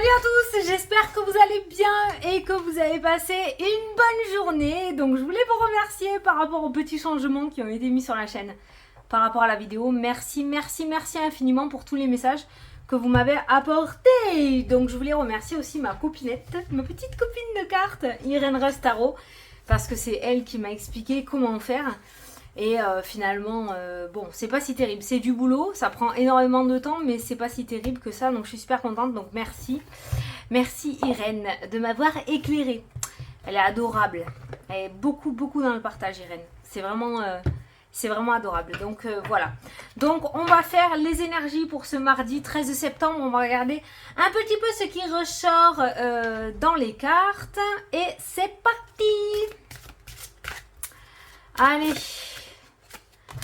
Salut à tous, j'espère que vous allez bien et que vous avez passé une bonne journée. Donc je voulais vous remercier par rapport aux petits changements qui ont été mis sur la chaîne par rapport à la vidéo. Merci infiniment pour tous les messages que vous m'avez apportés. Donc je voulais remercier aussi ma copinette, ma petite copine de cartes, Irène Rustaro, parce que c'est elle qui m'a expliqué comment faire. Et finalement, bon, c'est pas si terrible. C'est du boulot, ça prend énormément de temps, mais c'est pas si terrible que ça. Donc je suis super contente. Donc merci. Merci Irène de m'avoir éclairée. Elle est adorable. Elle est beaucoup dans le partage, Irène. C'est vraiment adorable. Donc voilà. Donc on va faire les énergies pour ce mardi 13 septembre. On va regarder un petit peu ce qui ressort dans les cartes. Et c'est parti. Allez.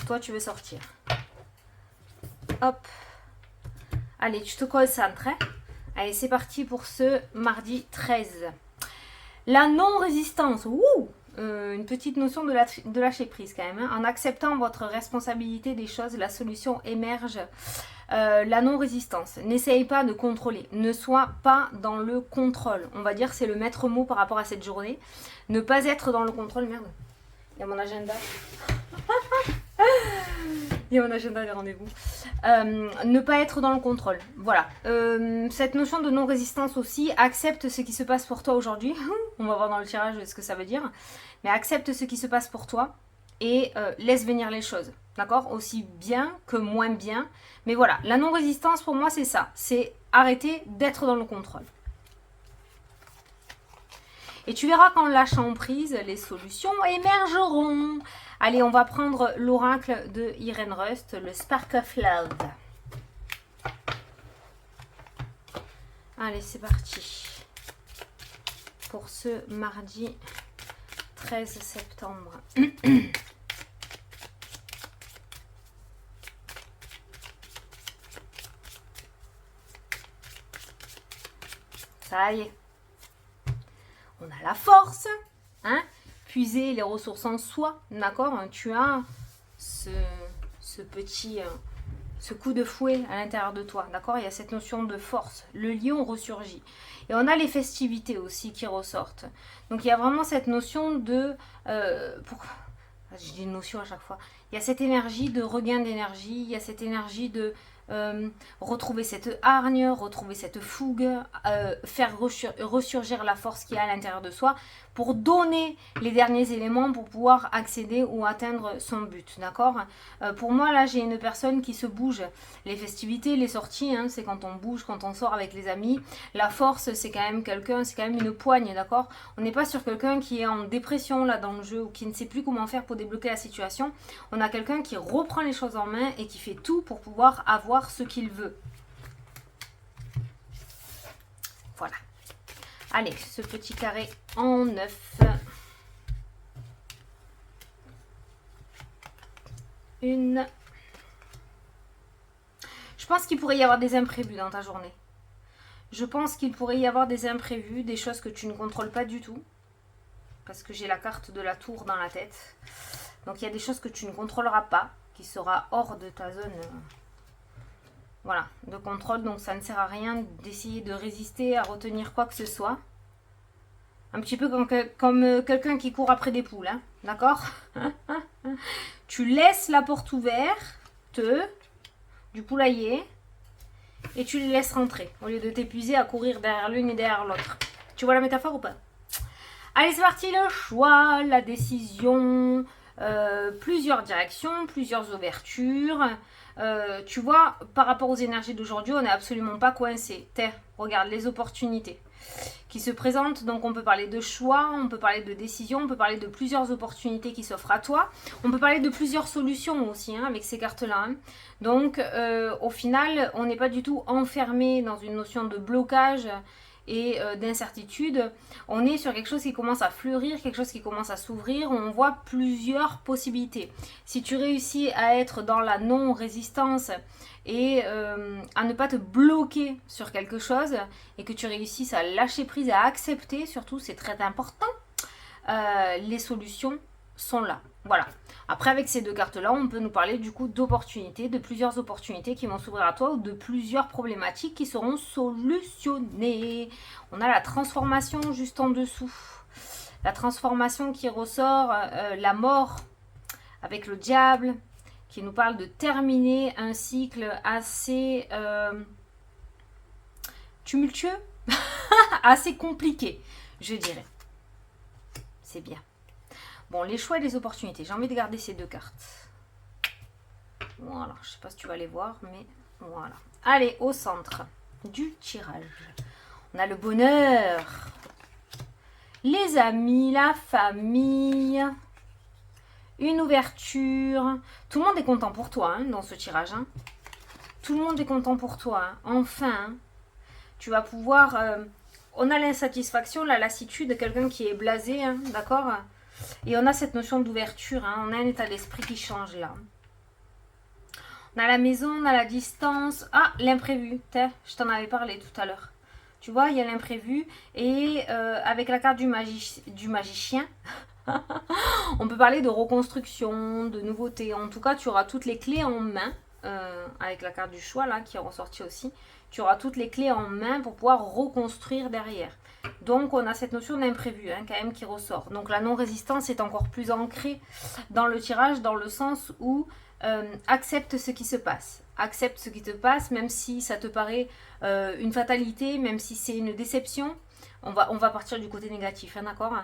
Toi, tu veux sortir. Hop. Allez, tu te concentres. Hein. Allez, c'est parti pour ce mardi 13. La non-résistance. Ouh, une petite notion de lâcher prise quand même. Hein. En acceptant votre responsabilité des choses, la solution émerge. La non-résistance. N'essaye pas de contrôler. Ne sois pas dans le contrôle. On va dire que c'est le maître mot par rapport à cette journée. Ne pas être dans le contrôle. Merde. Il y a mon agenda. Il y a mon agenda des rendez-vous. Ne pas être dans le contrôle. Voilà. Cette notion de non-résistance aussi. Accepte ce qui se passe pour toi aujourd'hui. On va voir dans le tirage ce que ça veut dire. Mais accepte ce qui se passe pour toi. Et laisse venir les choses. D'accord? Aussi bien que moins bien. Mais voilà. La non-résistance pour moi c'est ça. C'est arrêter d'être dans le contrôle. Et tu verras qu'en lâchant prise, les solutions émergeront. Allez, on va prendre l'oracle de Irène Rust, le Spark of Love. Allez, c'est parti. Pour ce mardi 13 septembre. Ça y est. On a la force, hein, puiser les ressources en soi, d'accord. Tu as ce petit, ce coup de fouet à l'intérieur de toi, d'accord. Il y a cette notion de force, le lion ressurgit. Et on a les festivités aussi qui ressortent. Donc il y a vraiment cette notion de... je dis notion à chaque fois. Il y a cette énergie de regain d'énergie, il y a cette énergie de... retrouver cette hargne, retrouver cette fougue, faire ressurgir la force qu'il y a à l'intérieur de soi pour donner les derniers éléments pour pouvoir accéder ou atteindre son but, d'accord. Pour moi là j'ai une personne qui se bouge. Les festivités, les sorties, hein, c'est quand on bouge, quand on sort avec les amis. La force c'est quand même quelqu'un, c'est quand même une poigne, d'accord. On n'est pas sur quelqu'un qui est en dépression là dans le jeu ou qui ne sait plus comment faire pour débloquer la situation. On a quelqu'un qui reprend les choses en main et qui fait tout pour pouvoir avoir ce qu'il veut. Voilà. Allez, ce petit carré en 9. Une. Je pense qu'il pourrait y avoir des imprévus dans ta journée. Je pense qu'il pourrait y avoir des imprévus, des choses que tu ne contrôles pas du tout. Parce que j'ai la carte de la tour dans la tête. Donc il y a des choses que tu ne contrôleras pas, qui sera hors de ta zone... Voilà, de contrôle, donc ça ne sert à rien d'essayer de résister à retenir quoi que ce soit. Un petit peu comme quelqu'un qui court après des poules, hein, d'accord. Tu laisses la porte ouverte du poulailler et tu les laisses rentrer au lieu de t'épuiser à courir derrière l'une et derrière l'autre. Tu vois la métaphore ou pas? Allez, c'est parti, le choix, la décision, plusieurs directions, plusieurs ouvertures. Tu vois, par rapport aux énergies d'aujourd'hui, on n'est absolument pas coincé. Regarde les opportunités qui se présentent. Donc on peut parler de choix, on peut parler de décision, on peut parler de plusieurs opportunités qui s'offrent à toi. On peut parler de plusieurs solutions aussi, hein, avec ces cartes-là. Hein. Donc au final, on n'est pas du tout enfermé dans une notion de blocage et d'incertitude. On est sur quelque chose qui commence à fleurir, quelque chose qui commence à s'ouvrir. On voit plusieurs possibilités. Si tu réussis à être dans la non-résistance et à ne pas te bloquer sur quelque chose et que tu réussisses à lâcher prise, à accepter, surtout c'est très important, les solutions sont là. Voilà. Après, avec ces deux cartes-là, on peut nous parler du coup d'opportunités, de plusieurs opportunités qui vont s'ouvrir à toi ou de plusieurs problématiques qui seront solutionnées. On a la transformation juste en dessous. La transformation qui ressort, la mort avec le diable, qui nous parle de terminer un cycle assez tumultueux, assez compliqué, je dirais. C'est bien. Bon, les choix et les opportunités. J'ai envie de garder ces deux cartes. Voilà, je ne sais pas si tu vas les voir, mais voilà. Allez, au centre du tirage. On a le bonheur, les amis, la famille, une ouverture. Tout le monde est content pour toi hein, dans ce tirage. Hein. Tout le monde est content pour toi. Hein. Enfin, hein. Tu vas pouvoir... on a l'insatisfaction, la lassitude, quelqu'un qui est blasé, hein, d'accord? Et on a cette notion d'ouverture, hein, on a un état d'esprit qui change là. On a la maison, on a la distance. Ah, l'imprévu, je t'en avais parlé tout à l'heure. Tu vois, il y a l'imprévu. Et avec la carte du magicien, on peut parler de reconstruction, de nouveauté. En tout cas, tu auras toutes les clés en main. Avec la carte du choix là qui est ressortie aussi, tu auras toutes les clés en main pour pouvoir reconstruire derrière. Donc on a cette notion d'imprévu hein, quand même qui ressort. Donc la non-résistance est encore plus ancrée dans le tirage, dans le sens où accepte ce qui se passe. Accepte ce qui te passe, même si ça te paraît une fatalité, même si c'est une déception. On va partir du côté négatif, hein, d'accord?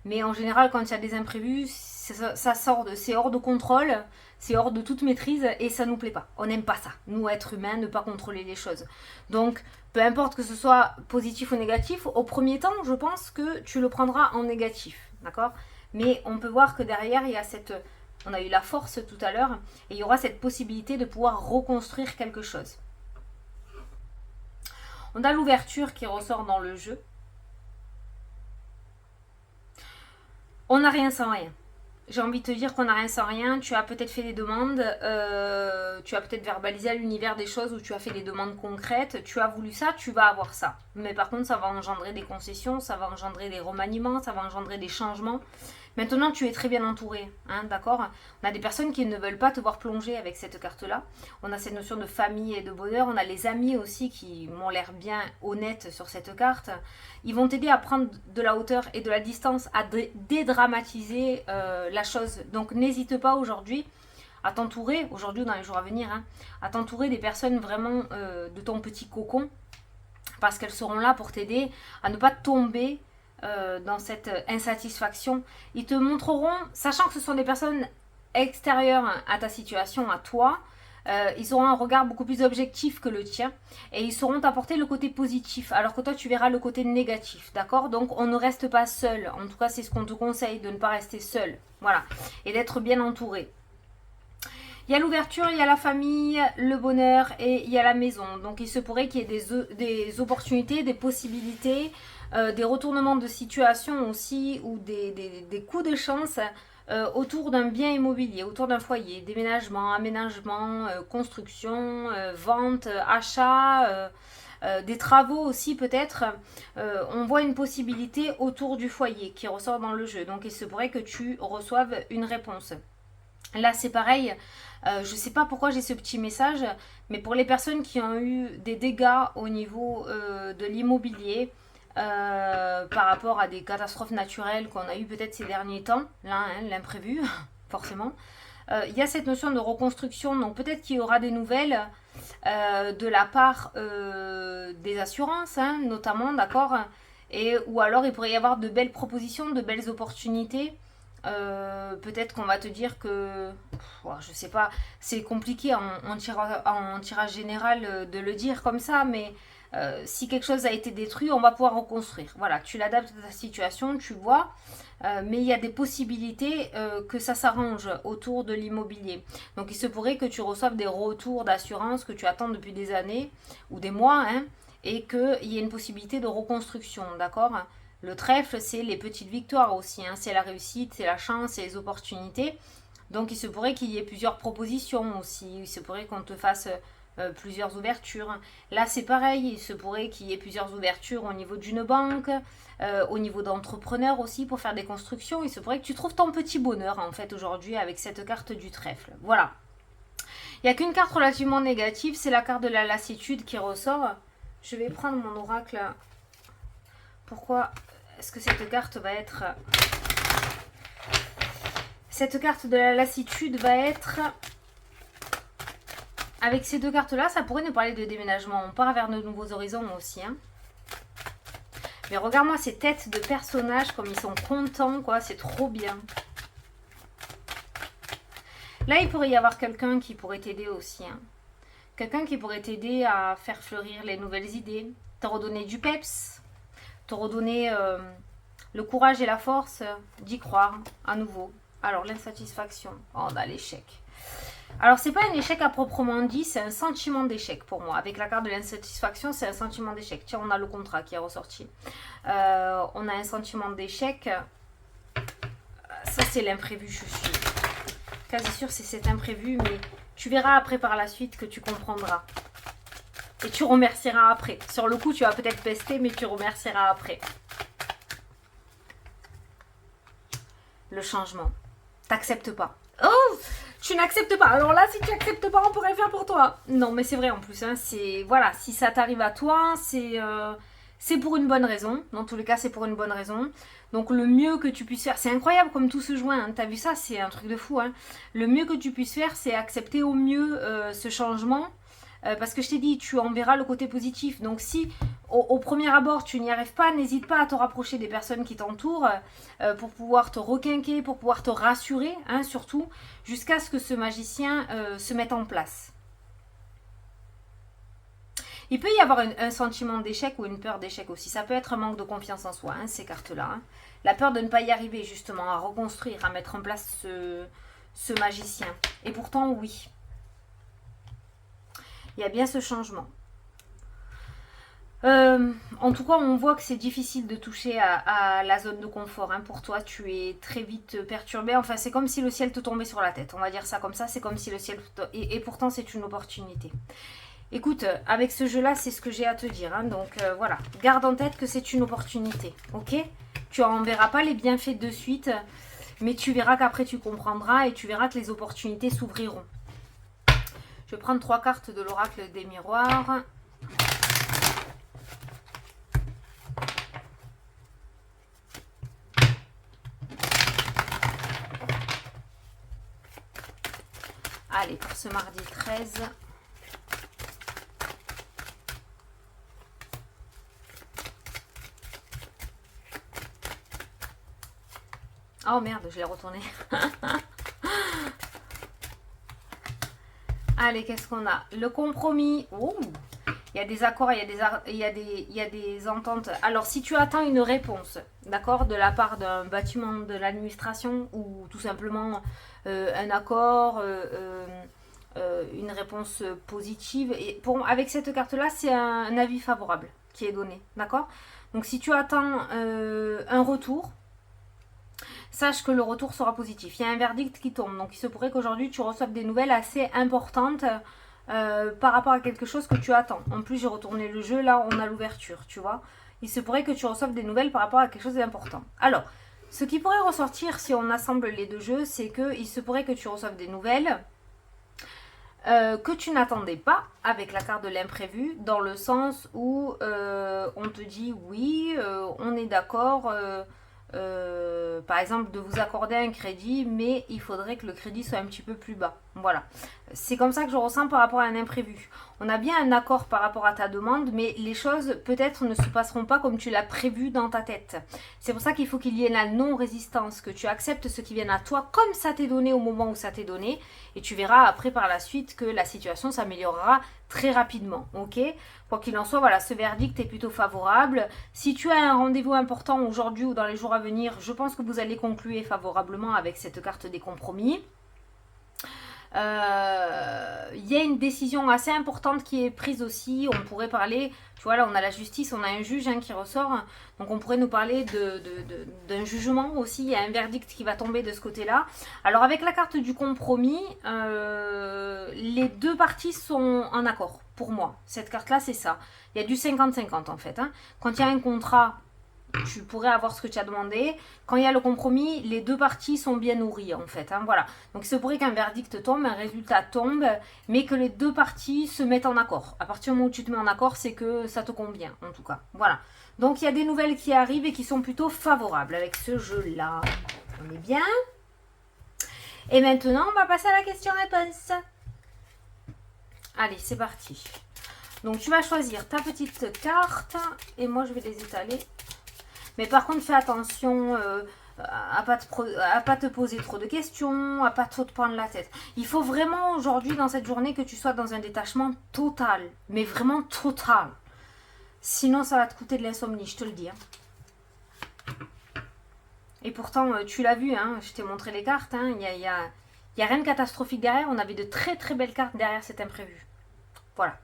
Mais en général, quand il y a des imprévus, ça sort c'est hors de contrôle, c'est hors de toute maîtrise et ça nous plaît pas. On n'aime pas ça, nous, êtres humains, ne pas contrôler les choses. Donc, peu importe que ce soit positif ou négatif, au premier temps, je pense que tu le prendras en négatif, d'accord? Mais on peut voir que derrière, il y a cette... On a eu la force tout à l'heure et il y aura cette possibilité de pouvoir reconstruire quelque chose. On a l'ouverture qui ressort dans le jeu. On n'a rien sans rien. J'ai envie de te dire qu'on n'a rien sans rien. Tu as peut-être fait des demandes, tu as peut-être verbalisé à l'univers des choses où tu as fait des demandes concrètes. Tu as voulu ça, tu vas avoir ça. Mais par contre, ça va engendrer des concessions, ça va engendrer des remaniements, ça va engendrer des changements. Maintenant, tu es très bien entouré, hein, d'accord? On a des personnes qui ne veulent pas te voir plonger avec cette carte-là. On a cette notion de famille et de bonheur. On a les amis aussi qui m'ont l'air bien honnêtes sur cette carte. Ils vont t'aider à prendre de la hauteur et de la distance, à dédramatiser la chose. Donc, n'hésite pas aujourd'hui à t'entourer, aujourd'hui ou dans les jours à venir, hein, à t'entourer des personnes vraiment de ton petit cocon, parce qu'elles seront là pour t'aider à ne pas tomber dans cette insatisfaction. Ils te montreront, sachant que ce sont des personnes extérieures à ta situation, à toi, ils auront un regard beaucoup plus objectif que le tien et ils sauront t'apporter le côté positif alors que toi tu verras le côté négatif, d'accord? Donc on ne reste pas seul, en tout cas c'est ce qu'on te conseille, de ne pas rester seul, voilà, et d'être bien entouré. Il y a l'ouverture, il y a la famille, le bonheur et il y a la maison. Donc il se pourrait qu'il y ait des opportunités, des possibilités, des retournements de situation aussi ou des coups de chance autour d'un bien immobilier, autour d'un foyer, déménagement, aménagement, construction, vente, achat, des travaux aussi peut-être. On voit une possibilité autour du foyer qui ressort dans le jeu. Donc il se pourrait que tu reçoives une réponse. Là c'est pareil, je ne sais pas pourquoi j'ai ce petit message, mais pour les personnes qui ont eu des dégâts au niveau de l'immobilier, par rapport à des catastrophes naturelles qu'on a eues peut-être ces derniers temps, là, hein, l'imprévu, forcément, il y a cette notion de reconstruction, donc peut-être qu'il y aura des nouvelles de la part des assurances, hein, notamment, d'accord, ou alors il pourrait y avoir de belles propositions, de belles opportunités. Peut-être qu'on va te dire que je sais pas, c'est compliqué en tirage général de le dire comme ça, mais si quelque chose a été détruit, on va pouvoir reconstruire. Voilà, tu l'adaptes à ta situation, tu vois, mais il y a des possibilités que ça s'arrange autour de l'immobilier. Donc il se pourrait que tu reçoives des retours d'assurance que tu attends depuis des années ou des mois, hein, et qu'il y ait une possibilité de reconstruction, d'accord? Le trèfle, c'est les petites victoires aussi, hein. C'est la réussite, c'est la chance, c'est les opportunités. Donc il se pourrait qu'il y ait plusieurs propositions aussi. Il se pourrait qu'on te fasse plusieurs ouvertures. Là, c'est pareil, il se pourrait qu'il y ait plusieurs ouvertures au niveau d'une banque, au niveau d'entrepreneur aussi pour faire des constructions. Il se pourrait que tu trouves ton petit bonheur en fait aujourd'hui avec cette carte du trèfle. Voilà. Il n'y a qu'une carte relativement négative, c'est la carte de la lassitude qui ressort. Je vais prendre mon oracle. Pourquoi est-ce que cette carte va être... Cette carte de la lassitude va être... Avec ces deux cartes-là, ça pourrait nous parler de déménagement. On part vers de nouveaux horizons aussi. Hein. Mais regarde-moi ces têtes de personnages, comme ils sont contents, quoi. C'est trop bien. Là, il pourrait y avoir quelqu'un qui pourrait t'aider aussi. Hein. Quelqu'un qui pourrait t'aider à faire fleurir les nouvelles idées. Te redonner du peps. Te redonner le courage et la force d'y croire à nouveau. Alors, l'insatisfaction. Oh, on a l'échec. Alors, c'est pas un échec à proprement dit, c'est un sentiment d'échec pour moi. Avec la carte de l'insatisfaction, c'est un sentiment d'échec. Tiens, on a le contrat qui est ressorti. On a un sentiment d'échec. Ça, c'est l'imprévu, je suis quasi sûre, c'est cet imprévu, mais tu verras après par la suite que tu comprendras. Et tu remercieras après. Sur le coup, tu vas peut-être pester, mais tu remercieras après. Le changement. T'acceptes pas. Oh, tu n'acceptes pas. Alors là, si tu n'acceptes pas, on pourrait faire pour toi. Non, mais c'est vrai en plus. Hein, c'est voilà, si ça t'arrive à toi, c'est pour une bonne raison. Dans tous les cas, c'est pour une bonne raison. Donc le mieux que tu puisses faire, c'est incroyable comme tout se joint. Hein. T'as vu ça, c'est un truc de fou. Hein. Le mieux que tu puisses faire, c'est accepter au mieux ce changement. Parce que je t'ai dit, tu en verras le côté positif. Donc si au premier abord tu n'y arrives pas, n'hésite pas à te rapprocher des personnes qui t'entourent pour pouvoir te requinquer, pour pouvoir te rassurer, hein, surtout, jusqu'à ce que ce magicien se mette en place. Il peut y avoir un sentiment d'échec ou une peur d'échec aussi. Ça peut être un manque de confiance en soi, hein, ces cartes-là. Hein. La peur de ne pas y arriver, justement, à reconstruire, à mettre en place ce magicien. Et pourtant, oui. Il y a bien ce changement. En tout cas, on voit que c'est difficile de toucher à la zone de confort. Hein. Pour toi, tu es très vite perturbé. Enfin, c'est comme si le ciel te tombait sur la tête. On va dire ça comme ça. C'est comme si le ciel... Et pourtant, c'est une opportunité. Écoute, avec ce jeu-là, c'est ce que j'ai à te dire. Hein. Donc, voilà. Garde en tête que c'est une opportunité. Ok ? Tu n'en verras pas les bienfaits de suite. Mais tu verras qu'après, tu comprendras. Et tu verras que les opportunités s'ouvriront. Je vais prendre 3 cartes de l'oracle des miroirs. Allez, pour ce mardi 13. Oh merde, je l'ai retourné. Allez, qu'est-ce qu'on a? Le compromis. Oh, il y a des accords, il y a des ententes. Alors, si tu attends une réponse, d'accord, de la part d'un bâtiment de l'administration ou tout simplement un accord, une réponse positive, et avec cette carte-là, c'est un avis favorable qui est donné, d'accord? Donc, si tu attends un retour, sache que le retour sera positif. Il y a un verdict qui tombe. Donc, il se pourrait qu'aujourd'hui, tu reçoives des nouvelles assez importantes par rapport à quelque chose que tu attends. En plus, j'ai retourné le jeu. Là, on a l'ouverture, tu vois. Il se pourrait que tu reçoives des nouvelles par rapport à quelque chose d'important. Alors, ce qui pourrait ressortir si on assemble les deux jeux, c'est qu'il se pourrait que tu reçoives des nouvelles que tu n'attendais pas avec la carte de l'imprévu, dans le sens où on te dit oui, on est d'accord... par exemple de vous accorder un crédit, mais il faudrait que le crédit soit un petit peu plus bas. Voilà, c'est comme ça que je ressens par rapport à un imprévu. On a bien un accord par rapport à ta demande, mais les choses peut-être ne se passeront pas comme tu l'as prévu dans ta tête. C'est pour ça qu'il faut qu'il y ait la non-résistance, que tu acceptes ce qui vient à toi comme ça t'est donné au moment où ça t'est donné, et tu verras après par la suite que la situation s'améliorera très rapidement, ok? Quoi qu'il en soit, voilà, ce verdict est plutôt favorable. Si tu as un rendez-vous important aujourd'hui ou dans les jours à venir, je pense que vous allez conclure favorablement avec cette carte des compromis. Il y a une décision assez importante qui est prise aussi. On pourrait parler, tu vois, là on a la justice, on a un juge qui ressort. Donc on pourrait nous parler d'un jugement aussi. Il y a un verdict qui va tomber de ce côté-là. Alors avec la carte du compromis, les deux parties sont en accord. Pour moi, cette carte-là, c'est ça. Il y a du 50-50 en fait. Quand il y a un contrat, tu pourrais avoir ce que tu as demandé. Quand il y a le compromis, les deux parties sont bien nourries en fait. Voilà. Donc il se pourrait qu'un verdict tombe, un résultat tombe, mais que les deux parties se mettent en accord. À partir du moment où tu te mets en accord, c'est que ça te convient en tout cas. Voilà. Donc il y a des nouvelles qui arrivent et qui sont plutôt favorables avec ce jeu-là. On est bien. Et maintenant, on va passer à la question-réponse. Allez, c'est parti. Donc tu vas choisir ta petite carte et moi je vais les étaler. Mais par contre, fais attention à pas te poser trop de questions, à pas trop te prendre la tête. Il faut vraiment aujourd'hui dans cette journée que tu sois dans un détachement total, mais vraiment total. Sinon, ça va te coûter de l'insomnie, je te le dis. Et pourtant, tu l'as vu, je t'ai montré les cartes. Il n'y a rien de catastrophique derrière. On avait de très très belles cartes derrière cet imprévu. Voilà.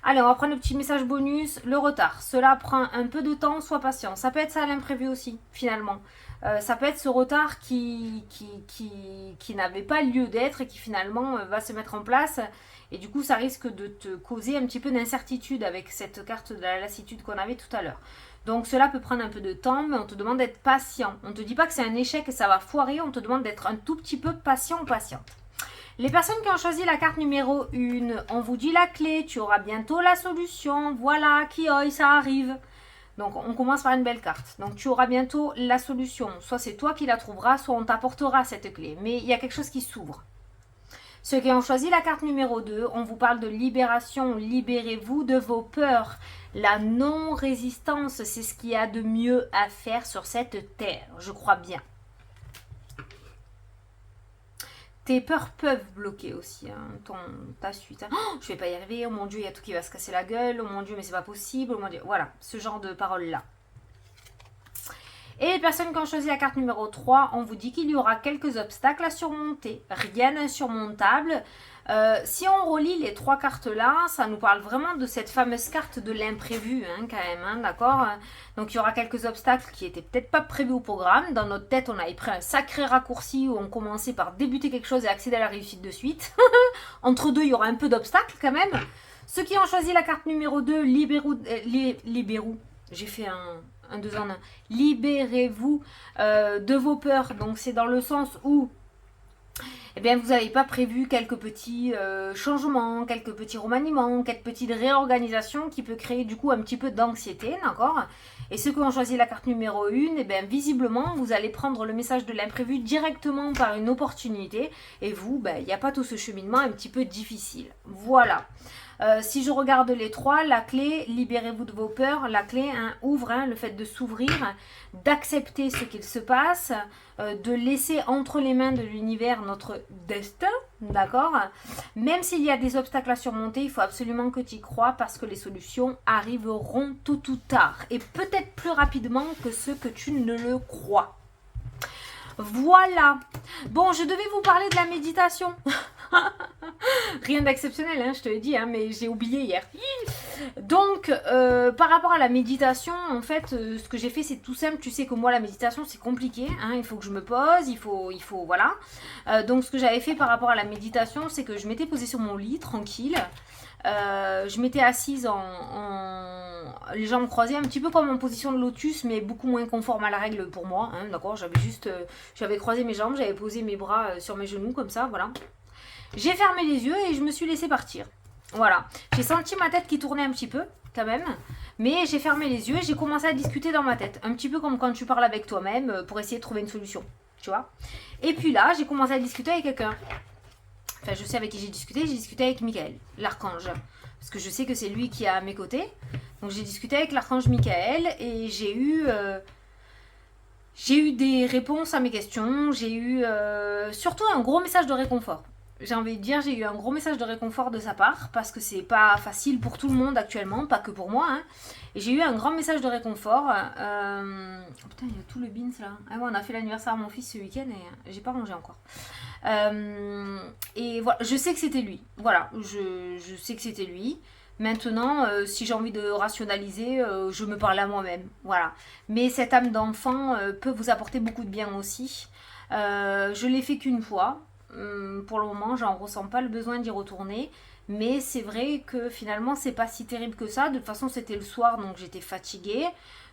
Allez, on va prendre le petit message bonus. Le retard. Cela prend un peu de temps, sois patient. Ça peut être ça l'imprévu aussi, finalement. Ça peut être ce retard qui n'avait pas lieu d'être et qui finalement va se mettre en place. Et du coup, ça risque de te causer un petit peu d'incertitude avec cette carte de la lassitude qu'on avait tout à l'heure. Donc cela peut prendre un peu de temps, mais on te demande d'être patient. On ne te dit pas que c'est un échec et ça va foirer, on te demande d'être un tout petit peu patient ou patiente. Les personnes qui ont choisi la carte numéro 1, on vous dit la clé, tu auras bientôt la solution, voilà, Kioi, ça arrive. Donc on commence par une belle carte. Donc tu auras bientôt la solution. Soit c'est toi qui la trouveras, soit on t'apportera cette clé. Mais il y a quelque chose qui s'ouvre. Ceux qui ont choisi la carte numéro 2, on vous parle de libération. Libérez-vous de vos peurs. La non-résistance, c'est ce qu'il y a de mieux à faire sur cette terre, je crois bien. Tes peurs peuvent bloquer aussi ta suite. Oh, je vais pas y arriver, oh mon Dieu, il y a tout qui va se casser la gueule, oh mon Dieu, mais c'est pas possible, oh mon Dieu. Voilà, ce genre de paroles-là. Et les personnes qui ont choisi la carte numéro 3, on vous dit qu'il y aura quelques obstacles à surmonter. Rien d'insurmontable. Si on relit les 3 cartes-là, ça nous parle vraiment de cette fameuse carte de l'imprévu, quand même, d'accord. Donc il y aura quelques obstacles qui n'étaient peut-être pas prévus au programme. Dans notre tête, on avait pris un sacré raccourci où on commençait par débuter quelque chose et accéder à la réussite de suite. Entre deux, il y aura un peu d'obstacles quand même. Ceux qui ont choisi la carte numéro 2, libérez-vous. J'ai fait un 2 en 1. Libérez-vous de vos peurs. Donc c'est dans le sens où vous n'avez pas prévu quelques petits changements, quelques petits remaniements, quelques petites réorganisations qui peut créer du coup un petit peu d'anxiété, d'accord. Et ceux qui ont choisi la carte numéro 1, visiblement, vous allez prendre le message de l'imprévu directement par une opportunité. Et vous, il n'y a pas tout ce cheminement un petit peu difficile. Voilà. Si je regarde les 3, la clé, libérez-vous de vos peurs, la clé ouvre, le fait de s'ouvrir, d'accepter ce qu'il se passe, de laisser entre les mains de l'univers notre destin, d'accord. Même s'il y a des obstacles à surmonter, il faut absolument que tu y crois parce que les solutions arriveront tôt ou tard et peut-être plus rapidement que ce que tu ne le crois. Voilà. Bon, je devais vous parler de la méditation. Rien d'exceptionnel, je te l'ai dit, mais j'ai oublié hier. Donc, par rapport à la méditation, en fait, ce que j'ai fait, c'est tout simple. Tu sais que moi, la méditation, c'est compliqué. Il faut que je me pose, il faut voilà. Donc, ce que j'avais fait par rapport à la méditation, c'est que je m'étais posée sur mon lit, tranquille. Je m'étais assise les jambes croisées, un petit peu comme en position de lotus, mais beaucoup moins conforme à la règle pour moi, d'accord. J'avais croisé mes jambes, j'avais posé mes bras sur mes genoux comme ça, voilà. J'ai fermé les yeux et je me suis laissée partir. Voilà, j'ai senti ma tête qui tournait un petit peu quand même, mais j'ai fermé les yeux et j'ai commencé à discuter dans ma tête, un petit peu comme quand tu parles avec toi-même pour essayer de trouver une solution, tu vois. Et puis là, j'ai commencé à discuter avec quelqu'un. Enfin, je sais avec qui j'ai discuté avec Michael, l'archange. Parce que je sais que c'est lui qui est à mes côtés. Donc j'ai discuté avec l'archange Michael et j'ai eu des réponses à mes questions. J'ai eu surtout un gros message de réconfort. j'ai envie de dire, j'ai eu un gros message de réconfort de sa part, parce que c'est pas facile pour tout le monde actuellement, pas que pour moi, hein. Et j'ai eu un grand message de réconfort. Oh putain, il y a tout le beans là. Ah ouais, on a fait l'anniversaire à mon fils ce week-end et j'ai pas mangé encore. Et voilà, je sais que c'était lui. Voilà, je sais que c'était lui. Maintenant, si j'ai envie de rationaliser, je me parle à moi-même. Voilà. Mais cette âme d'enfant peut vous apporter beaucoup de bien aussi. Je l'ai fait qu'une fois. Pour le moment, j'en ressens pas le besoin d'y retourner. Mais c'est vrai que finalement, c'est pas si terrible que ça. De toute façon, c'était le soir, donc j'étais fatiguée.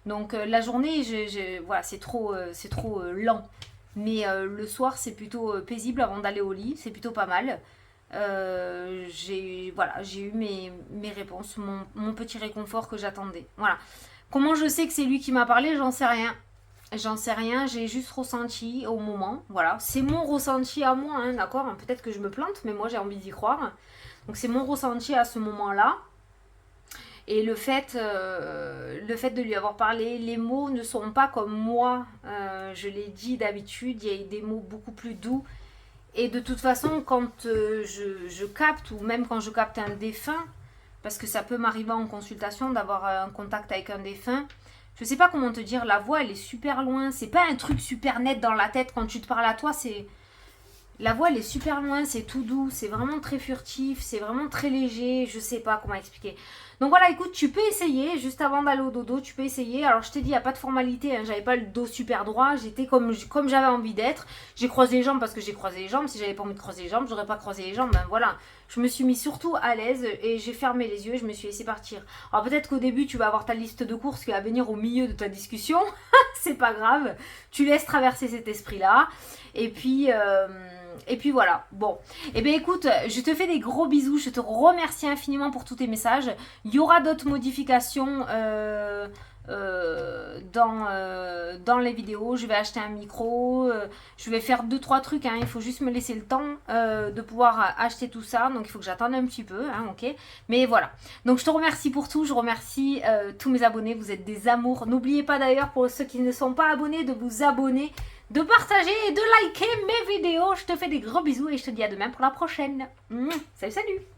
Donc la journée, voilà, c'est trop lent. Mais le soir, c'est plutôt paisible avant d'aller au lit. C'est plutôt pas mal. Voilà, j'ai eu mes réponses, mon petit réconfort que j'attendais. Voilà. Comment je sais que c'est lui qui m'a parlé, j'en sais rien. J'en sais rien, j'ai juste ressenti au moment. Voilà, c'est mon ressenti à moi, hein, d'accord. Peut-être que je me plante, mais moi j'ai envie d'y croire. Donc c'est mon ressenti à ce moment-là. Et le fait de lui avoir parlé, les mots ne sont pas comme moi, je l'ai dit d'habitude, il y a des mots beaucoup plus doux. Et de toute façon, quand je capte, ou même quand je capte un défunt, parce que ça peut m'arriver en consultation d'avoir un contact avec un défunt, je sais pas comment te dire, la voix elle est super loin, c'est pas un truc super net dans la tête quand tu te parles à toi, c'est... La voix elle est super loin, c'est tout doux, c'est vraiment très furtif, c'est vraiment très léger, je sais pas comment expliquer. Donc voilà, écoute, tu peux essayer, juste avant d'aller au dodo, tu peux essayer. Alors je t'ai dit, il n'y a pas de formalité, hein, j'avais pas le dos super droit, j'étais comme j'avais envie d'être. J'ai croisé les jambes parce que j'ai croisé les jambes, si j'avais pas envie de croiser les jambes, j'aurais pas croisé les jambes, ben voilà. Je me suis mis surtout à l'aise et j'ai fermé les yeux et je me suis laissé partir. Alors peut-être qu'au début, tu vas avoir ta liste de courses qui va venir au milieu de ta discussion, c'est pas grave, tu laisses traverser cet esprit-là. Et puis voilà, bon. Eh bien écoute, je te fais des gros bisous, je te remercie infiniment pour tous tes messages. Il y aura d'autres modifications dans les vidéos. Je vais acheter un micro, je vais faire 2-3 trucs, hein. Il faut juste me laisser le temps de pouvoir acheter tout ça. Donc il faut que j'attende un petit peu, hein, ok. Mais voilà, donc je te remercie pour tout, je remercie tous mes abonnés, vous êtes des amours. N'oubliez pas d'ailleurs, pour ceux qui ne sont pas abonnés, de vous abonner, de partager et de liker mes vidéos. Je te fais des gros bisous et je te dis à demain pour la prochaine. Salut, salut!